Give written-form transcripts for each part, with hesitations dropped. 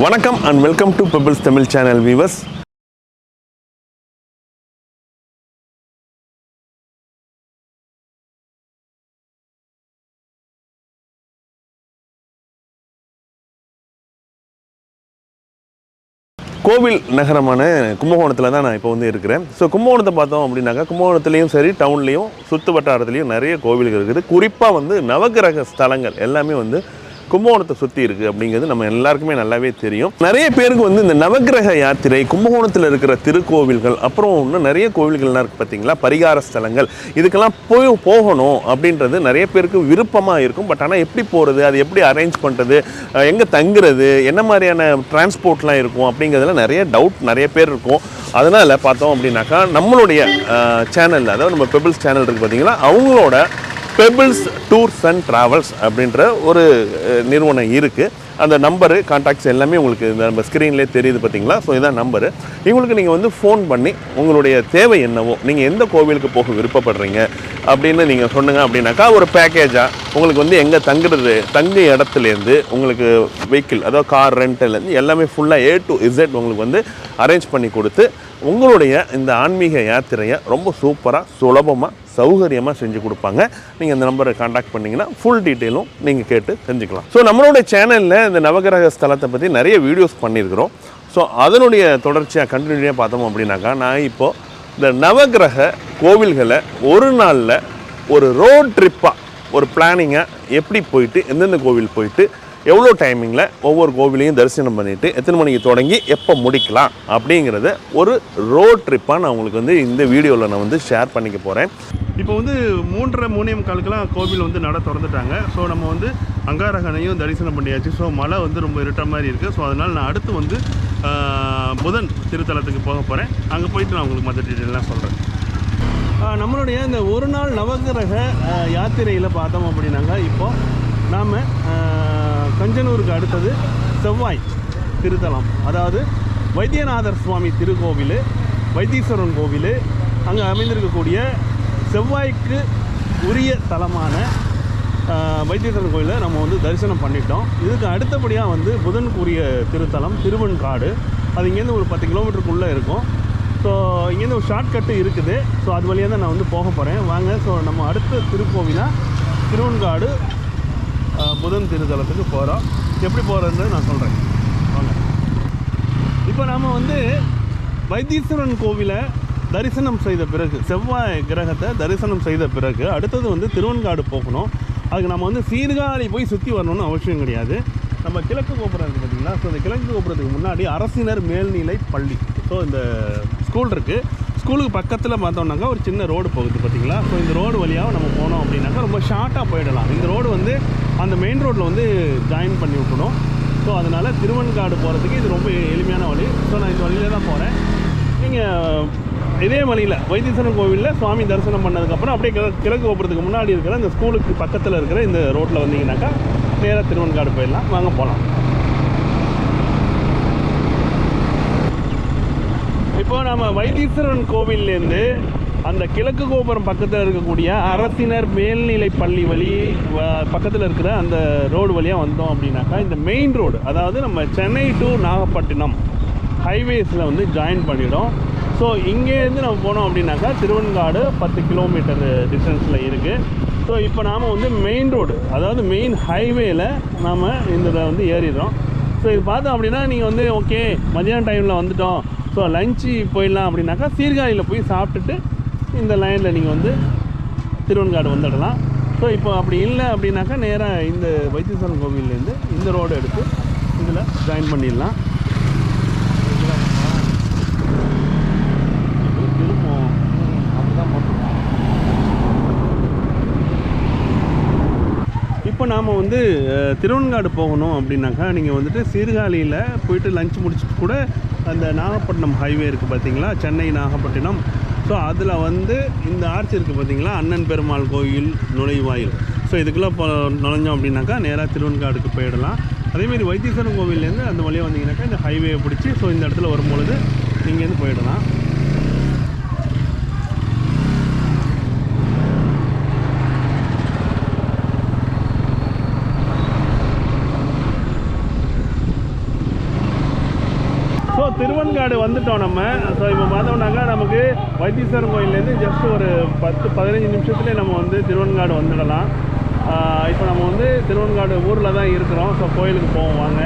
வணக்கம் and welcome to pebbles Tamil channel viewers. கோவில் நகரமான கும்பகோணத்தில் தான் நான் இப்போ இருக்கிறேன். ஸோ கும்பகோணத்தை பார்த்தோம் அப்படின்னாக்கா கும்பகோணத்துலேயும் சரி டவுன்லேயும் சுற்று வட்டாரத்துலேயும் நிறைய கோவில்கள் இருக்குது. குறிப்பாக நவகிரக ஸ்தலங்கள் எல்லாமே கும்பகோணத்தை சுற்றி இருக்குது அப்படிங்கிறது நம்ம எல்லாருக்குமே நல்லாவே தெரியும். நிறைய பேருக்கு இந்த நவகிரக யாத்திரை, கும்பகோணத்தில் இருக்கிற திருக்கோவில்கள், அப்புறம் இன்னும் நிறைய கோவில்கள்லாம் இருக்குது பார்த்தீங்களா, பரிகார ஸ்தலங்கள், இதுக்கெல்லாம் போகணும் அப்படின்றது நிறைய பேருக்கு விருப்பமாக இருக்கும். பட் ஆனால் எப்படி போகிறது, அது எப்படி அரேஞ்ச் பண்ணுறது, எங்கே தங்குறது, என்ன மாதிரியான டிரான்ஸ்போர்ட்லாம் இருக்கும் அப்படிங்கிறதுல நிறைய டவுட் நிறைய பேர் இருக்கும். அதனால் பார்த்தோம் அப்படின்னாக்கா நம்மளுடைய சேனலில், அதாவது நம்ம பெபிள்ஸ் சேனல் இருக்குது பார்த்தீங்களா, அவங்களோட பெபிள்ஸ் டூர்ஸ் அண்ட் ட்ராவல்ஸ் அப்படின்ற ஒரு நிறுவனம் இருக்குது. அந்த நம்பரு, கான்டாக்ட்ஸ் எல்லாமே உங்களுக்கு நம்ம ஸ்க்ரீன்லேயே தெரியுது பார்த்தீங்களா. ஸோ இதான் நம்பரு. இவங்களுக்கு நீங்கள் ஃபோன் பண்ணி உங்களுடைய தேவை என்னவோ, நீங்கள் எந்த கோவிலுக்கு போக விருப்பப்படுறீங்க அப்படின்னு நீங்கள் சொன்னுங்க அப்படின்னாக்கா ஒரு பேக்கேஜாக உங்களுக்கு எங்கே தங்குறது, தங்கு இடத்துலேருந்து உங்களுக்கு வெஹிக்கிள், அதாவது கார் ரெண்டல்லேருந்து எல்லாமே ஃபுல்லாக A to Z உங்களுக்கு அரேஞ்ச் பண்ணி கொடுத்து உங்களுடைய இந்த ஆன்மீக யாத்திரையை ரொம்ப சூப்பராக, சுலபமாக, சௌகரியமாக செஞ்சு கொடுப்பாங்க. நீங்கள் இந்த நம்பரை காண்டாக்ட் பண்ணிங்கன்னா ஃபுல் டீட்டெயிலும் நீங்கள் கேட்டு தெரிஞ்சுக்கலாம். ஸோ நம்மளோட சேனலில் இந்த நவகிரக ஸ்தலத்தை பற்றி நிறைய வீடியோஸ் பண்ணியிருக்கிறோம். ஸோ அதனுடைய தொடர்ச்சியாக கண்டினியூட்டியாக பார்த்தோம் அப்படின்னாக்கா, நான் இப்போது இந்த நவகிரக கோவில்களை ஒரு நாளில் ஒரு ரோட் ட்ரிப்பாக, ஒரு பிளானிங்காக எப்படி போயிட்டு, எந்தெந்த கோவில் போயிட்டு எவ்வளோ டைமிங்கில் ஒவ்வொரு கோவிலையும் தரிசனம் பண்ணிவிட்டு எத்தனை மணிக்கு தொடங்கி எப்போ முடிக்கலாம் அப்படிங்கிறத ஒரு ரோட் ட்ரிப்பாக நான் உங்களுக்கு இந்த வீடியோவில் நான் ஷேர் பண்ணிக்க போகிறேன். இப்போ 3:45 கோவில் நட திறந்துட்டாங்க. ஸோ நம்ம அங்காரகனையும் தரிசனம் பண்ணியாச்சு. ஸோ மழை ரொம்ப இருட்ட மாதிரி இருக்குது. ஸோ அதனால் நான் அடுத்து புதன் திருத்தலத்துக்கு போக போகிறேன். அங்கே போயிட்டு நான் உங்களுக்கு மற்ற டீட்டெயிலாம் சொல்கிறேன். நம்மளுடைய இந்த ஒரு நாள் நவகிரக யாத்திரையில் பார்த்தோம் அப்படின்னாங்க, இப்போது நாம் கஞ்சனூருக்கு அடுத்தது செவ்வாய் திருத்தலம், அதாவது வைத்தியநாதர் சுவாமி திருக்கோவில், வைத்தீஸ்வரன் கோவில், அங்கே அமைந்திருக்கக்கூடிய செவ்வாய்க்கு உரிய தலமான வைத்தீஸ்வரன் கோவிலை நம்ம தரிசனம் பண்ணிட்டோம். இதுக்கு அடுத்தபடியாக புதனுக்குரிய திருத்தலம் திருவெண்காடு. அது இங்கேருந்து ஒரு 10 கிலோமீட்டருக்குள்ளே இருக்கும். ஸோ இங்கேருந்து ஒரு ஷார்ட்கட்டு இருக்குது. ஸோ அது வழியாக தான் நான் போக போகிறேன். வாங்க. ஸோ நம்ம அடுத்த திருக்கோவிலாக திருவெண்காடு புதன் திருத்தலத்துக்கு போகிறோம். எப்படி போகிறதுன்னு நான் சொல்கிறேன். வாங்க. இப்போ நாம் வைத்தீஸ்வரன் கோவிலை தரிசனம் செய்த பிறகு, செவ்வாய் கிரகத்தை தரிசனம் செய்த பிறகு அடுத்தது திருவெண்காடு போகணும். அதுக்கு நம்ம சீர்காழி போய் சுற்றி வரணும்னு அவசியம் கிடையாது. நம்ம கிழக்கு கோபுரம் இருக்குது பார்த்திங்களா. ஸோ இந்த கிழக்கு கோபுரத்துக்கு முன்னாடி அரசினர் மேல்நிலை பள்ளி, ஸோ இந்த ஸ்கூல் இருக்குது. ஸ்கூலுக்கு பக்கத்தில் பார்த்தோம்னாக்கா ஒரு சின்ன ரோடு போகுது பார்த்திங்களா. ஸோ இந்த ரோடு வழியாக நம்ம போனோம் அப்படின்னாக்கா ரொம்ப ஷார்ட்டாக போயிடலாம். இந்த ரோடு அந்த மெயின் ரோட்டில் ஜாயின் பண்ணி விட்டணும். ஸோ அதனால் திருவெண்காடு போகிறதுக்கு இது ரொம்ப எளிமையான வழி. ஸோ நான் இந்த வழியில் தான் போகிறேன். நீங்கள் இதே வழியில் வைத்தீஸ்வரன் கோவிலில் சுவாமி தரிசனம் பண்ணதுக்கப்புறம் அப்படியே கிழக்கு கோபுரத்துக்கு முன்னாடி இருக்கிற இந்த ஸ்கூலுக்கு பக்கத்தில் இருக்கிற இந்த ரோட்டில் வந்தீங்கன்னாக்கா நேராக திருவெண்காடு போயிடலாம். வாங்க போகலாம். இப்போ நம்ம வைத்தீஸ்வரன் கோவில்லேருந்து அந்த கிழக்கு கோபுரம் பக்கத்தில் இருக்கக்கூடிய அரசினர் மேல்நிலை பள்ளி வழி பக்கத்தில் இருக்கிற அந்த ரோடு வழியாக வந்தோம் அப்படின்னாக்கா இந்த மெயின் ரோடு, அதாவது நம்ம சென்னை டு நாகப்பட்டினம் ஹைவேஸில் ஜாயின் பண்ணிவிடும். ஸோ இங்கேருந்து நம்ம போனோம் அப்படின்னாக்கா திருவெண்காடு 10 கிலோமீட்டர் டிஸ்டன்ஸில் இருக்குது. ஸோ இப்போ நாம் மெயின் ரோடு, அதாவது மெயின் ஹைவேயில் நாம் இந்த ஏறிடுறோம். ஸோ இது பார்த்தோம் அப்படின்னா நீங்கள் ஓகே மதியான டைமில் வந்துட்டோம், ஸோ லஞ்சு போயிடலாம் அப்படின்னாக்கா சீர்காழியில் போய் சாப்பிட்டுட்டு இந்த லைனில் நீங்கள் திருவெண்காடு வந்துடலாம். ஸோ இப்போ அப்படி இல்லை அப்படின்னாக்கா நேராக இந்த வைத்தீஸ்வரன் கோவில்லேருந்து இந்த ரோடு எடுத்து இதில் ஜாயின் பண்ணிடலாம். இப்போ நாம் திருவெண்காடு போகணும் அப்படின்னாக்கா நீங்கள் சீர்காழியில் போயிட்டு லஞ்ச் முடிச்சுட்டு கூட அந்த நாகப்பட்டினம் ஹைவே இருக்குது பார்த்தீங்களா, சென்னை நாகப்பட்டினம். ஸோ அதில் இந்த ஆர்ச் இருக்குது பார்த்தீங்களா, அண்ணன் பெருமாள் கோயில் நுழைவாயில். ஸோ இதுக்குள்ளே நுழைஞ்சோம் அப்படின்னாக்கா நேராக திருவெண்காடுக்கு போயிடலாம். அதேமாதிரி வைத்தீஸ்வரன் கோவில்லேருந்து அந்த வழியாக வந்தீங்கன்னாக்கா இந்த ஹைவேயை பிடிச்சி ஸோ இந்த இடத்துல வரும்பொழுது இங்கேருந்து போயிடலாம். திருவெண்காடு வந்துட்டோம் நம்ம. ஸோ இப்போ பார்த்தோம்னாக்கா நமக்கு வைத்தீஸ்வரன் கோயிலேருந்து ஜஸ்ட் ஒரு 10-15 நிமிஷத்துலேயே நம்ம வந்து திருவெண்காடு வந்துடலாம். இப்போ நம்ம வந்து திருவெண்காடு ஊரில் தான் இருக்கிறோம். ஸோ கோயிலுக்கு போவோம் வாங்க.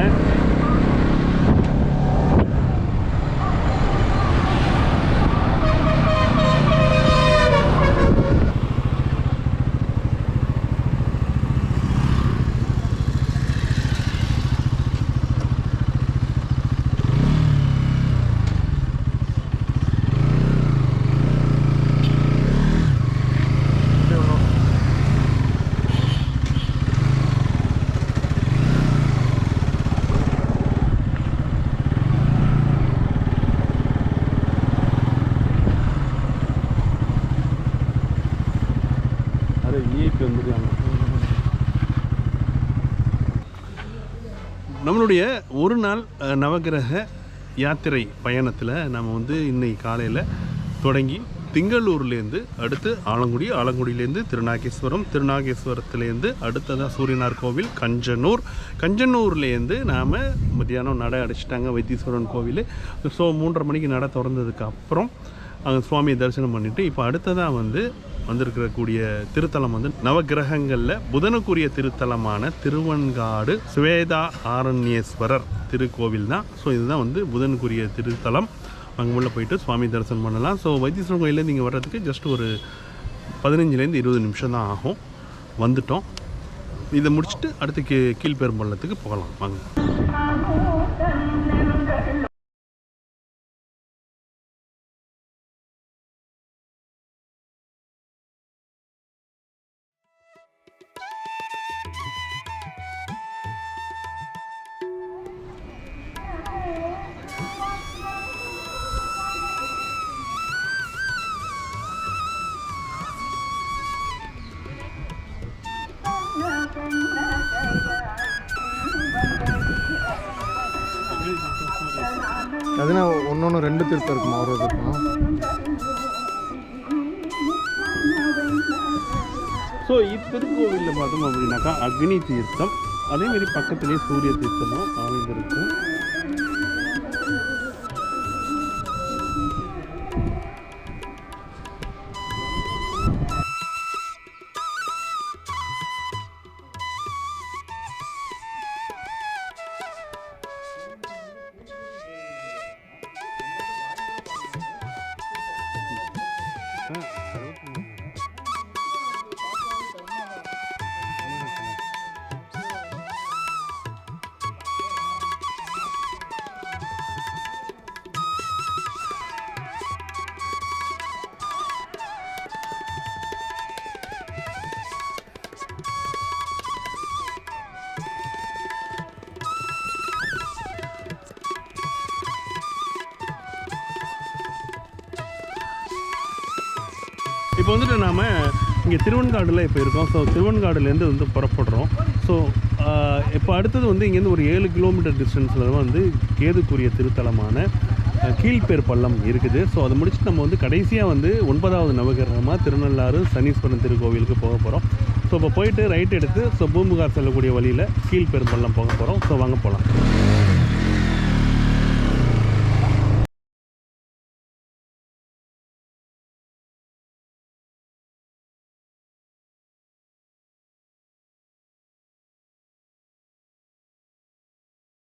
நம்மளுடைய ஒரு நாள் நவகிரக யாத்திரை பயணத்தில் நம்ம வந்து இன்னைக்கு காலையில் தொடங்கி திங்களூர்லேருந்து அடுத்து ஆலங்குடியிலேருந்து திருநாகேஸ்வரத்துலேருந்து அடுத்ததாக சூரியனார் கோவில் கஞ்சனூர்லேருந்து நாம் மத்தியானம் நடை அடைச்சிட்டாங்க வைத்தீஸ்வரன் கோவில். ஸோ 3:30 மணிக்கு நடை திறந்ததுக்கு அப்புறம் அங்கே சுவாமியை தரிசனம் பண்ணிவிட்டு இப்போ அடுத்ததாக வந்திருக்கக்கூடிய திருத்தலம் வந்து நவகிரகங்களில் புதனுக்குரிய திருத்தலமான திருவெண்காடு சுவேதா ஆரண்யேஸ்வரர் திருக்கோவில் தான். ஸோ இதுதான் வந்து புதனுக்குரிய திருத்தலம். அங்கே உள்ள போயிட்டு சுவாமி தரிசனம் பண்ணலாம். ஸோ வைத்தீஸ்வரன் கோயிலேருந்து இங்கே வர்றதுக்கு ஜஸ்ட் ஒரு 15-20 நிமிஷம் தான் ஆகும். வந்துட்டோம். இதை முடிச்சுட்டு அடுத்து கீழ்பெரும்பள்ளத்துக்கு போகலாம் வாங்க. அதுனா ஒன்று 2 திருத்தம் இருக்குமா? ஒரு இருக்குமா? ஸோ இத்திருக்கோவிலில் பார்த்தோம் அப்படின்னாக்கா அக்னி தீர்த்தம், அதேமாரி பக்கத்துலேயே சூரிய தீர்த்தமும் அமைந்திருக்கும். இப்போ வந்துட்டு நாம் இங்கே திருவெண்காடில் இப்போ இருக்கோம். ஸோ திருவெண்காடுலேருந்து வந்து புறப்படுறோம். ஸோ இப்போ அடுத்தது வந்து இங்கேருந்து ஒரு 7 கிலோமீட்டர் டிஸ்டன்ஸில் வந்து கேதுக்குரிய திருத்தலமான கீழ்பெரும்பள்ளம் இருக்குது. ஸோ அதை முடிச்சுட்டு நம்ம வந்து கடைசியாக வந்து 9வது நவகிரகமாக திருநள்ளாறு சனீஸ்வரன் திருக்கோவிலுக்கு போக போகிறோம். ஸோ இப்போ போயிட்டு ரைட் எடுத்து ஸோ பூம்புகார் செல்லக்கூடிய வழியில் கீழ்பெரும்பள்ளம் போக போகிறோம். ஸோ வாங்க போகலாம்.